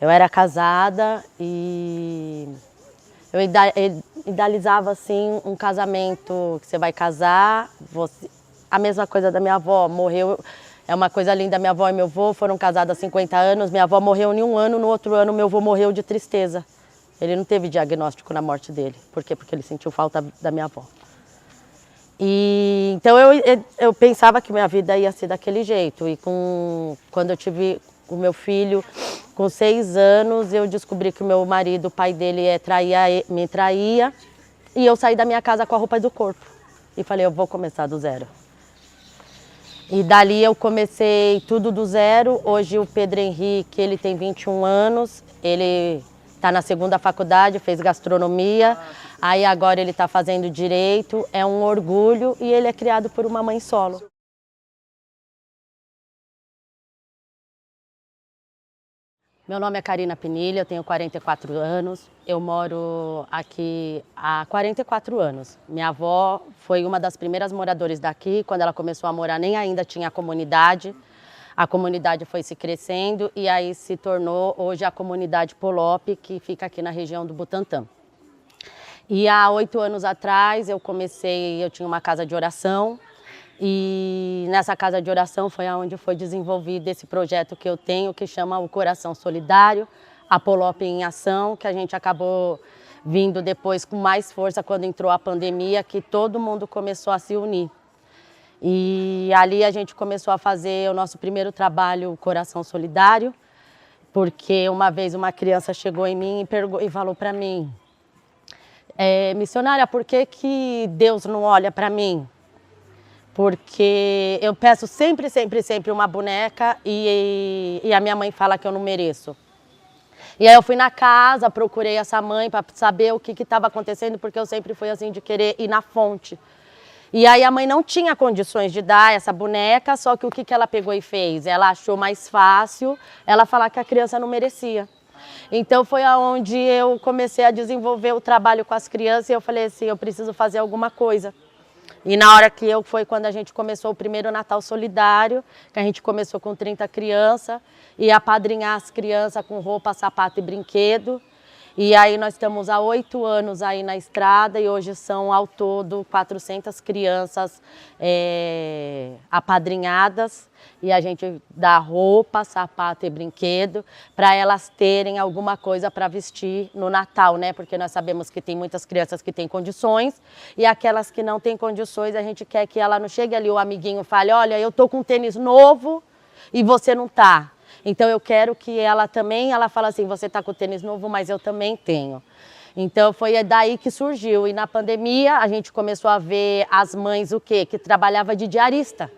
Eu era casada e eu idealizava assim um casamento que você vai casar, a mesma coisa da minha avó, morreu, é uma coisa linda, minha avó e meu avô foram casados há 50 anos, minha avó morreu em um ano, no outro ano meu avô morreu de tristeza. Ele não teve diagnóstico na morte dele. Por quê? Porque ele sentiu falta da minha avó. E, então eu pensava que minha vida ia ser daquele jeito. E quando eu tive o meu filho, com 6 anos, eu descobri que o meu marido, o pai dele, me traía. E eu saí da minha casa com a roupa do corpo. E falei, eu vou começar do zero. E dali eu comecei tudo do zero. Hoje o Pedro Henrique, ele tem 21 anos, ele está na 2ª faculdade, fez gastronomia, aí agora ele está fazendo direito, é um orgulho e ele é criado por uma mãe solo. Meu nome é Karina Pinilha, eu tenho 44 anos, eu moro aqui há 44 anos. Minha avó foi uma das primeiras moradoras daqui, quando ela começou a morar nem ainda tinha a comunidade foi se crescendo e aí se tornou hoje a comunidade Polop, que fica aqui na região do Butantã. E há 8 anos atrás eu tinha uma casa de oração, e nessa casa de oração foi onde foi desenvolvido esse projeto que eu tenho, que chama o Coração Solidário, a Polop em Ação, que a gente acabou vindo depois com mais força quando entrou a pandemia, que todo mundo começou a se unir. E ali a gente começou a fazer o nosso primeiro trabalho, o Coração Solidário, porque uma vez uma criança chegou em mim e falou para mim, missionária, por que Deus não olha para mim? Porque eu peço sempre uma boneca e a minha mãe fala que eu não mereço. E aí eu fui na casa, procurei essa mãe para saber o que estava acontecendo, porque eu sempre fui assim de querer ir na fonte. E aí a mãe não tinha condições de dar essa boneca, só que o que ela pegou e fez? Ela achou mais fácil ela falar que a criança não merecia. Então foi aonde eu comecei a desenvolver o trabalho com as crianças e eu falei assim, eu preciso fazer alguma coisa. E na hora que foi quando a gente começou o primeiro Natal Solidário, que a gente começou com 30 crianças, e apadrinhar as crianças com roupa, sapato e brinquedo. E aí nós estamos há 8 anos aí na estrada e hoje são ao todo 400 crianças apadrinhadas. E a gente dá roupa, sapato e brinquedo para elas terem alguma coisa para vestir no Natal, né? Porque nós sabemos que tem muitas crianças que têm condições e aquelas que não têm condições, a gente quer que ela não chegue ali, o amiguinho fale, olha, eu tô com um tênis novo e você não tá. Então eu quero que ela fala assim, você tá com tênis novo, mas eu também tenho. Então foi daí que surgiu. E na pandemia a gente começou a ver as mães que trabalhavam de diarista.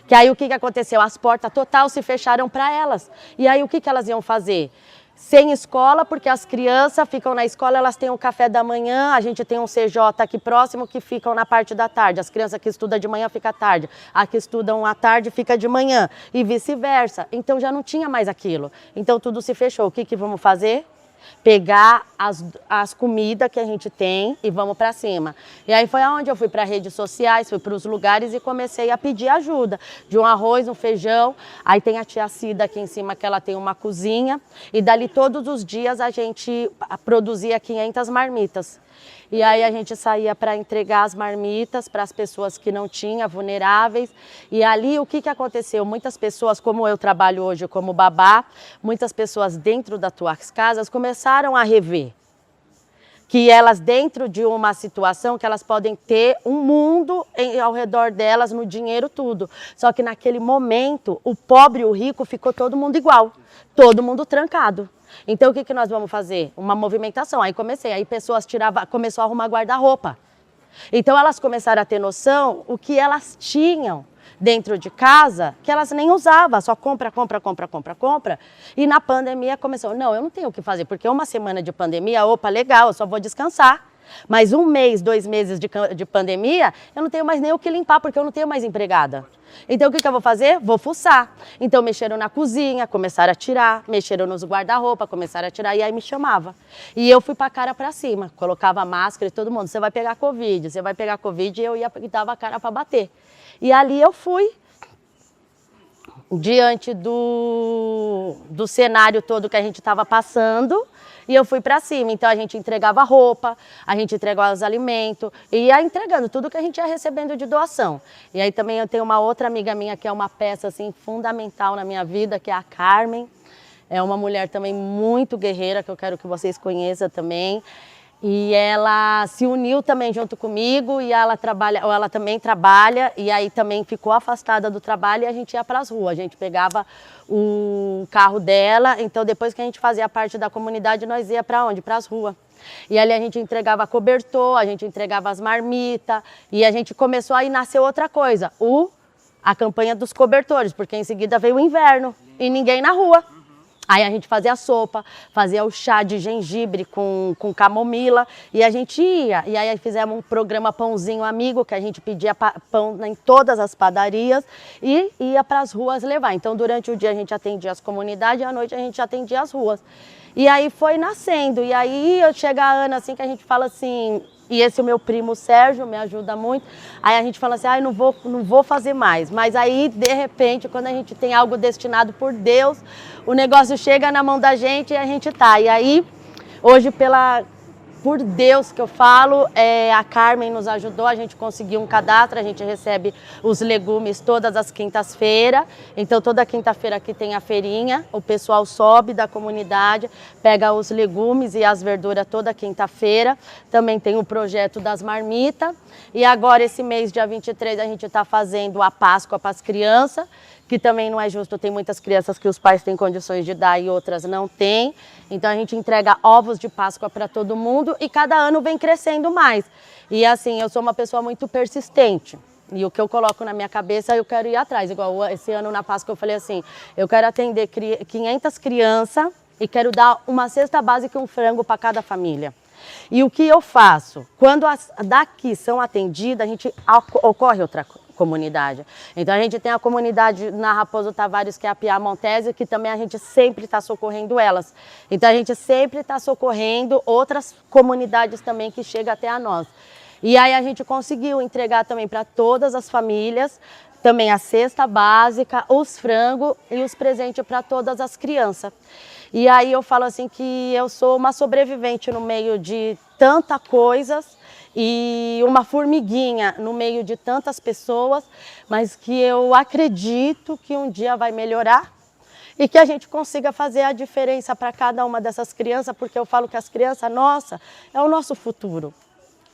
Que aí o que aconteceu? As portas total se fecharam para elas. E aí o que elas iam fazer? Sem escola, porque as crianças ficam na escola, elas têm o café da manhã, a gente tem um CJ aqui próximo que ficam na parte da tarde. As crianças que estudam de manhã ficam à tarde, a que estudam à tarde fica de manhã e vice-versa. Então já não tinha mais aquilo. Então tudo se fechou. O que vamos fazer? Pegar as comidas que a gente tem e vamos para cima. E aí foi aonde eu fui para redes sociais, fui para os lugares e comecei a pedir ajuda. De um arroz, um feijão, aí tem a tia Cida aqui em cima que ela tem uma cozinha e dali todos os dias a gente produzia 500 marmitas. E aí a gente saía para entregar as marmitas para as pessoas que não tinham, vulneráveis. E ali o que aconteceu? Muitas pessoas, como eu trabalho hoje como babá, muitas pessoas dentro das tuas casas começaram a rever. Que elas dentro de uma situação que elas podem ter um mundo ao redor delas, no dinheiro, tudo. Só que naquele momento, o pobre e o rico ficou todo mundo igual, todo mundo trancado. Então o que nós vamos fazer? Uma movimentação. Aí pessoas começou a arrumar guarda-roupa. Então elas começaram a ter noção o que elas tinham dentro de casa, que elas nem usavam, só compra. E na pandemia começou, não, eu não tenho o que fazer, porque uma semana de pandemia, opa, legal, eu só vou descansar. Mas 1 mês, 2 meses de pandemia, eu não tenho mais nem o que limpar, porque eu não tenho mais empregada. Então o que eu vou fazer? Vou fuçar. Então mexeram na cozinha, começaram a tirar, mexeram nos guarda-roupa, começaram a tirar, e aí me chamava. E eu fui para a cara para cima, colocava máscara e todo mundo, você vai pegar Covid, e eu ia e dava a cara para bater. E ali eu fui diante do cenário todo que a gente estava passando, e eu fui para cima. Então a gente entregava roupa, a gente entregava os alimentos, e ia entregando tudo que a gente ia recebendo de doação. E aí também eu tenho uma outra amiga minha que é uma peça assim fundamental na minha vida, que é a Carmen. É uma mulher também muito guerreira, que eu quero que vocês conheçam também. E ela se uniu também junto comigo, e ela também trabalha, e aí também ficou afastada do trabalho, e a gente ia para as ruas. A gente pegava o carro dela, então depois que a gente fazia parte da comunidade, nós ia para onde? Para as ruas. E ali a gente entregava cobertor, a gente entregava as marmitas, e a gente começou aí nascer outra coisa, a campanha dos cobertores, porque em seguida veio o inverno e ninguém na rua. Aí a gente fazia a sopa, fazia o chá de gengibre com camomila, e a gente ia. E aí fizemos um programa Pãozinho Amigo, que a gente pedia pão em todas as padarias e ia para as ruas levar. Então durante o dia a gente atendia as comunidades e à noite a gente atendia as ruas. E aí foi nascendo. E aí chega a Ana assim que a gente fala assim, e esse o meu primo Sérgio me ajuda muito. Aí a gente fala assim, não vou fazer mais. Mas aí, de repente, quando a gente tem algo destinado por Deus, o negócio chega na mão da gente e a gente tá. E aí, hoje, por Deus que eu falo, a Carmen nos ajudou, a gente conseguiu um cadastro, a gente recebe os legumes todas as quintas-feiras. Então toda quinta-feira aqui tem a feirinha, o pessoal sobe da comunidade, pega os legumes e as verduras toda quinta-feira. Também tem o projeto das marmitas. E agora esse mês, dia 23, a gente está fazendo a Páscoa para as crianças, que também não é justo, tem muitas crianças que os pais têm condições de dar e outras não têm. Então a gente entrega ovos de Páscoa para todo mundo e cada ano vem crescendo mais. E assim, eu sou uma pessoa muito persistente. E o que eu coloco na minha cabeça, eu quero ir atrás. Igual esse ano na Páscoa eu falei assim, eu quero atender 500 crianças e quero dar uma cesta básica e um frango para cada família. E o que eu faço? Quando as daqui são atendidas, a gente ocorre outra comunidade. Então a gente tem a comunidade na Raposo Tavares, que é a Piamontese, que também a gente sempre está socorrendo elas. Então a gente sempre está socorrendo outras comunidades também que chegam até a nós. E aí a gente conseguiu entregar também para todas as famílias, também a cesta básica, os frangos e os presentes para todas as crianças. E aí eu falo assim que eu sou uma sobrevivente no meio de tantas coisas e uma formiguinha no meio de tantas pessoas, mas que eu acredito que um dia vai melhorar e que a gente consiga fazer a diferença para cada uma dessas crianças, porque eu falo que as crianças, nossa, é o nosso futuro.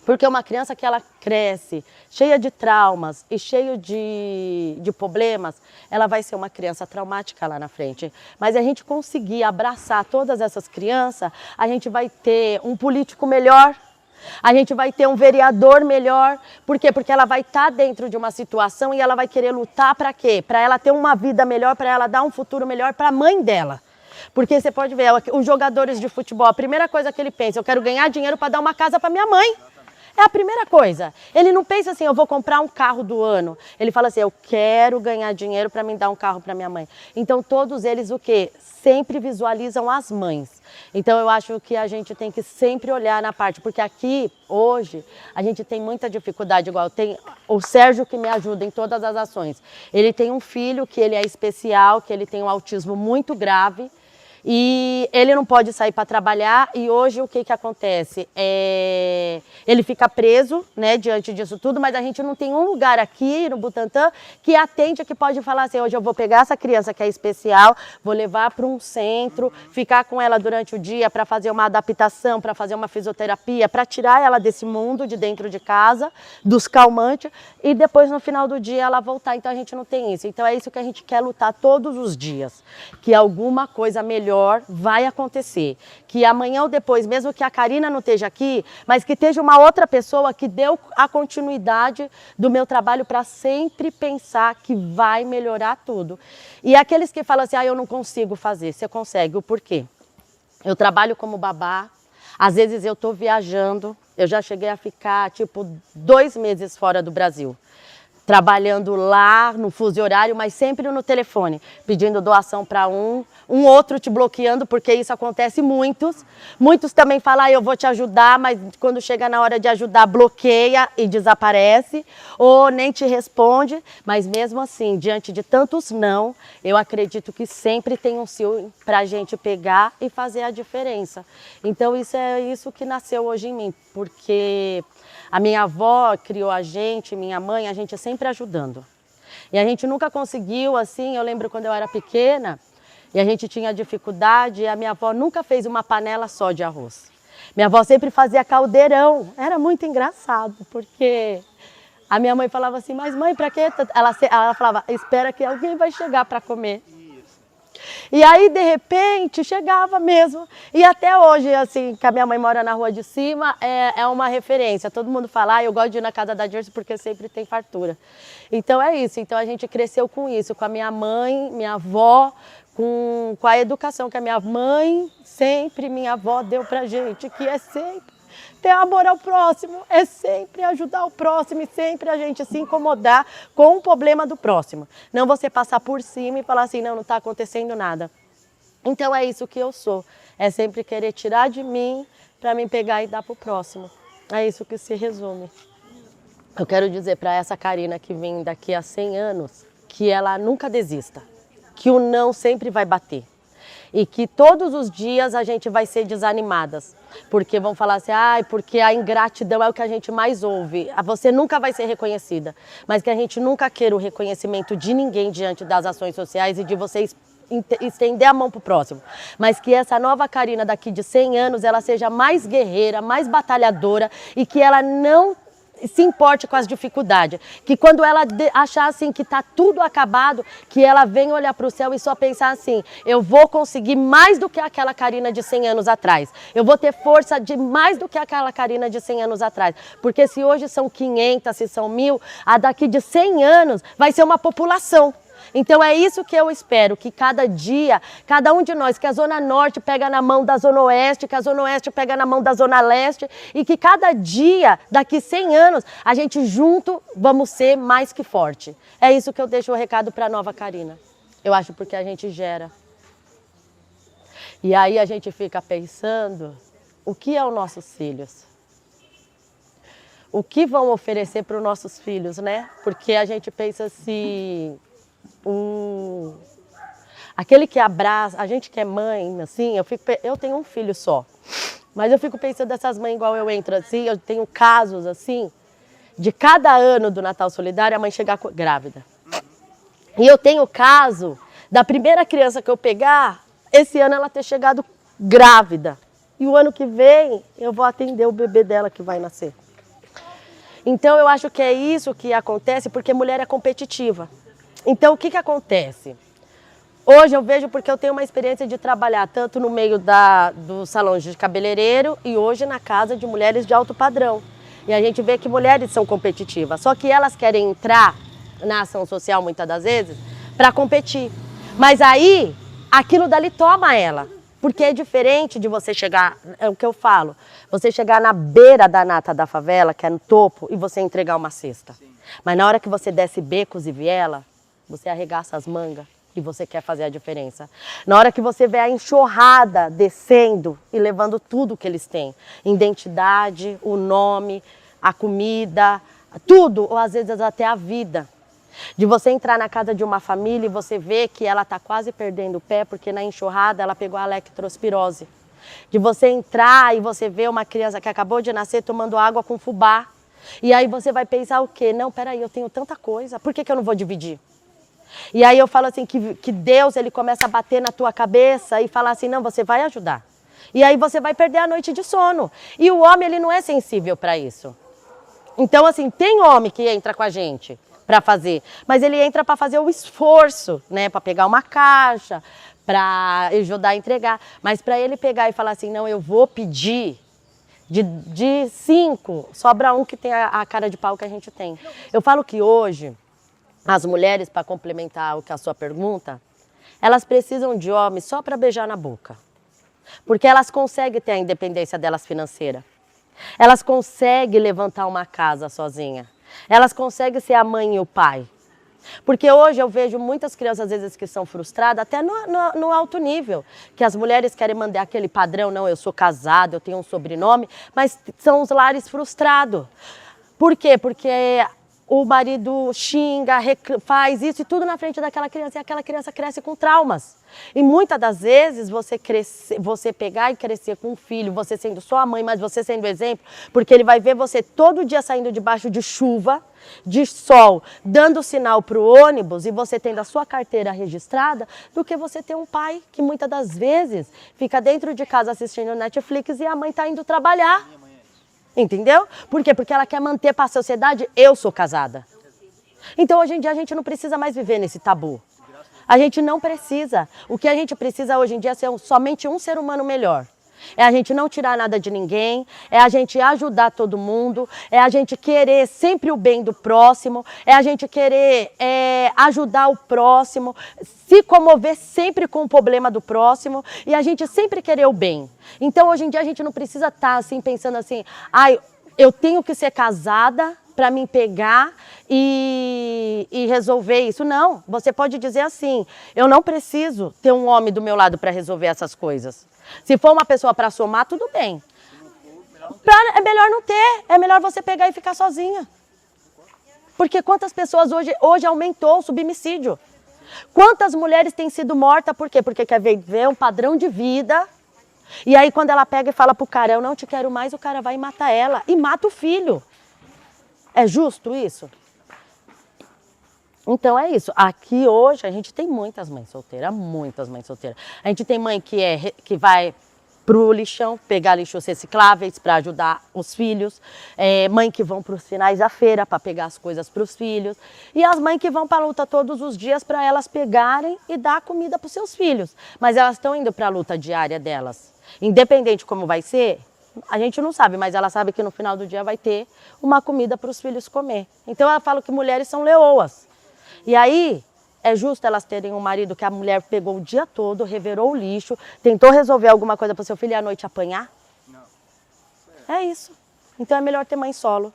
Porque uma criança que ela cresce cheia de traumas e cheia de problemas, ela vai ser uma criança traumática lá na frente. Mas a gente conseguir abraçar todas essas crianças, a gente vai ter um político melhor, a gente vai ter um vereador melhor. Por quê? Porque ela vai estar dentro de uma situação e ela vai querer lutar para quê? Para ela ter uma vida melhor, para ela dar um futuro melhor para a mãe dela. Porque você pode ver, os jogadores de futebol, a primeira coisa que ele pensa, eu quero ganhar dinheiro para dar uma casa para minha mãe. É a primeira coisa. Ele não pensa assim, eu vou comprar um carro do ano. Ele fala assim, eu quero ganhar dinheiro para me dar um carro para minha mãe. Então todos eles o quê? Sempre visualizam as mães. Então eu acho que a gente tem que sempre olhar na parte, porque aqui, hoje, a gente tem muita dificuldade, igual tem o Sérgio que me ajuda em todas as ações. Ele tem um filho que ele é especial, que ele tem um autismo muito grave, e ele não pode sair para trabalhar e hoje o que acontece? Ele fica preso, né, diante disso tudo, mas a gente não tem um lugar aqui no Butantã que atende, que pode falar assim, hoje eu vou pegar essa criança que é especial, vou levar para um centro, ficar com ela durante o dia para fazer uma adaptação, para fazer uma fisioterapia, para tirar ela desse mundo de dentro de casa, dos calmantes, e depois no final do dia ela voltar. Então a gente não tem isso. Então é isso que a gente quer lutar todos os dias, que alguma coisa melhor vai acontecer, que amanhã ou depois, mesmo que a Karina não esteja aqui, mas que esteja uma outra pessoa que deu a continuidade do meu trabalho para sempre pensar que vai melhorar tudo. E aqueles que falam assim, eu não consigo fazer, você consegue, o porquê? Eu trabalho como babá, às vezes eu estou viajando, eu já cheguei a ficar tipo 2 meses fora do Brasil. trabalhando lá no fuso horário, mas sempre no telefone, pedindo doação para um outro te bloqueando, porque isso acontece muitos. Muitos também falam, eu vou te ajudar, mas quando chega na hora de ajudar, bloqueia e desaparece, ou nem te responde. Mas mesmo assim, diante de tantos não, eu acredito que sempre tem um sim para a gente pegar e fazer a diferença. Então isso é isso que nasceu hoje em mim, porque a minha avó criou a gente, minha mãe, a gente é sempre ajudando. E a gente nunca conseguiu, assim, eu lembro quando eu era pequena, e a gente tinha dificuldade, e a minha avó nunca fez uma panela só de arroz. Minha avó sempre fazia caldeirão. Era muito engraçado, porque a minha mãe falava assim, mas mãe, pra quê? Ela falava, espera que alguém vai chegar para comer. E aí, de repente, chegava mesmo. E até hoje, assim, que a minha mãe mora na rua de cima, é uma referência. Todo mundo fala, eu gosto de ir na casa da Joyce porque sempre tem fartura. Então é isso. Então a gente cresceu com isso, com a minha mãe, minha avó, com a educação que a minha mãe, sempre minha avó deu pra gente, que é sempre ter amor ao próximo, é sempre ajudar o próximo e sempre a gente se incomodar com o problema do próximo. Não você passar por cima e falar assim, não está acontecendo nada. Então é isso que eu sou, é sempre querer tirar de mim para me pegar e dar para o próximo. É isso que se resume. Eu quero dizer para essa Karina que vem daqui a 100 anos, que ela nunca desista, que o não sempre vai bater. E que todos os dias a gente vai ser desanimadas, porque vão falar assim, porque a ingratidão é o que a gente mais ouve, você nunca vai ser reconhecida, mas que a gente nunca queira o reconhecimento de ninguém diante das ações sociais e de vocês estender a mão para o próximo, mas que essa nova Karina daqui de 100 anos, ela seja mais guerreira, mais batalhadora e que ela não se importe com as dificuldades, que quando ela achar assim que está tudo acabado, que ela venha olhar para o céu e só pensar assim, eu vou conseguir mais do que aquela Karina de 100 anos atrás, eu vou ter força de mais do que aquela Karina de 100 anos atrás, porque se hoje são 500, se são 1000, a daqui de 100 anos vai ser uma população. Então é isso que eu espero, que cada dia, cada um de nós, que a Zona Norte pega na mão da Zona Oeste, que a Zona Oeste pega na mão da Zona Leste e que cada dia, daqui 100 anos, a gente junto vamos ser mais que forte. É isso que eu deixo o recado para a nova Karina. Eu acho porque a gente gera. E aí a gente fica pensando, o que é os nossos filhos? O que vão oferecer para os nossos filhos, né? Porque a gente pensa assim... Aquele que abraça, a gente que é mãe, assim, eu tenho um filho só, mas eu fico pensando dessas mães igual eu entro assim, eu tenho casos assim, de cada ano do Natal Solidário a mãe chegar grávida. E eu tenho o caso da primeira criança que eu pegar, esse ano ela ter chegado grávida. E o ano que vem eu vou atender o bebê dela que vai nascer. Então eu acho que é isso que acontece porque mulher é competitiva. Então, o que acontece? Hoje eu vejo porque eu tenho uma experiência de trabalhar tanto no meio dos salões de cabeleireiro e hoje na casa de mulheres de alto padrão. E a gente vê que mulheres são competitivas, só que elas querem entrar na ação social muitas das vezes para competir. Mas aí, aquilo dali toma ela. Porque é diferente de você chegar, é o que eu falo, você chegar na beira da nata da favela, que é no topo, e você entregar uma cesta. Sim. Mas na hora que você desce becos e viela, você arregaça as mangas e você quer fazer a diferença. Na hora que você vê a enxurrada descendo e levando tudo que eles têm, identidade, o nome, a comida, tudo, ou às vezes até a vida. De você entrar na casa de uma família e você ver que ela está quase perdendo o pé porque na enxurrada ela pegou a leptospirose. De você entrar e você ver uma criança que acabou de nascer tomando água com fubá. E aí você vai pensar o quê? Não, peraí, eu tenho tanta coisa, por que eu não vou dividir? E aí eu falo assim, que Deus ele começa a bater na tua cabeça e falar assim, não, você vai ajudar. E aí você vai perder a noite de sono. E o homem, ele não é sensível para isso. Então, assim, tem homem que entra com a gente para fazer, mas ele entra para fazer o esforço, né, para pegar uma caixa, para ajudar a entregar. Mas para ele pegar e falar assim, não, eu vou pedir, de 5, sobra um que tem a cara de pau que a gente tem. Eu falo que hoje... As mulheres, para complementar a sua pergunta, elas precisam de homens só para beijar na boca. Porque elas conseguem ter a independência delas financeira. Elas conseguem levantar uma casa sozinha. Elas conseguem ser a mãe e o pai. Porque hoje eu vejo muitas crianças, às vezes, que são frustradas, até no alto nível, que as mulheres querem mandar aquele padrão, não, eu sou casada, eu tenho um sobrenome, mas são os lares frustrados. Por quê? Porque o marido xinga, faz isso e tudo na frente daquela criança, e aquela criança cresce com traumas. E muitas das vezes você pegar e crescer com um filho, você sendo só a mãe, mas você sendo exemplo, porque ele vai ver você todo dia saindo debaixo de chuva, de sol, dando sinal para o ônibus e você tendo a sua carteira registrada, do que você ter um pai que muitas das vezes fica dentro de casa assistindo Netflix e a mãe está indo trabalhar. Entendeu? Por quê? Porque ela quer manter para a sociedade, eu sou casada. Então hoje em dia a gente não precisa mais viver nesse tabu. A gente não precisa. O que a gente precisa hoje em dia é ser somente um ser humano melhor. É a gente não tirar nada de ninguém, é a gente ajudar todo mundo, é a gente querer sempre o bem do próximo, é a gente querer ajudar o próximo, se comover sempre com o problema do próximo e a gente sempre querer o bem. Então hoje em dia a gente não precisa estar assim pensando assim, ai, eu tenho que ser casada para me pegar e resolver isso. Não, você pode dizer assim, eu não preciso ter um homem do meu lado para resolver essas coisas. Se for uma pessoa para somar, tudo bem. É melhor não ter, é melhor você pegar e ficar sozinha. Porque quantas pessoas hoje aumentou o submicídio? Quantas mulheres têm sido mortas, por quê? Porque quer viver um padrão de vida, e aí quando ela pega e fala pro cara, eu não te quero mais, o cara vai e mata ela, e mata o filho. É justo isso? Então é isso. Aqui hoje a gente tem muitas mães solteiras, muitas mães solteiras. A gente tem mãe que vai pro lixão, pegar lixos recicláveis para ajudar os filhos. Mãe que vão para os finais da feira para pegar as coisas para os filhos. E as mães que vão para a luta todos os dias para elas pegarem e dar comida para os seus filhos. Mas elas estão indo para a luta diária delas. Independente como vai ser, a gente não sabe, mas ela sabe que no final do dia vai ter uma comida para os filhos comer. Então eu falo que mulheres são leoas. E aí, é justo elas terem um marido que a mulher pegou o dia todo, revirou o lixo, tentou resolver alguma coisa para o seu filho e à noite apanhar? Não. É isso. Então é melhor ter mãe solo.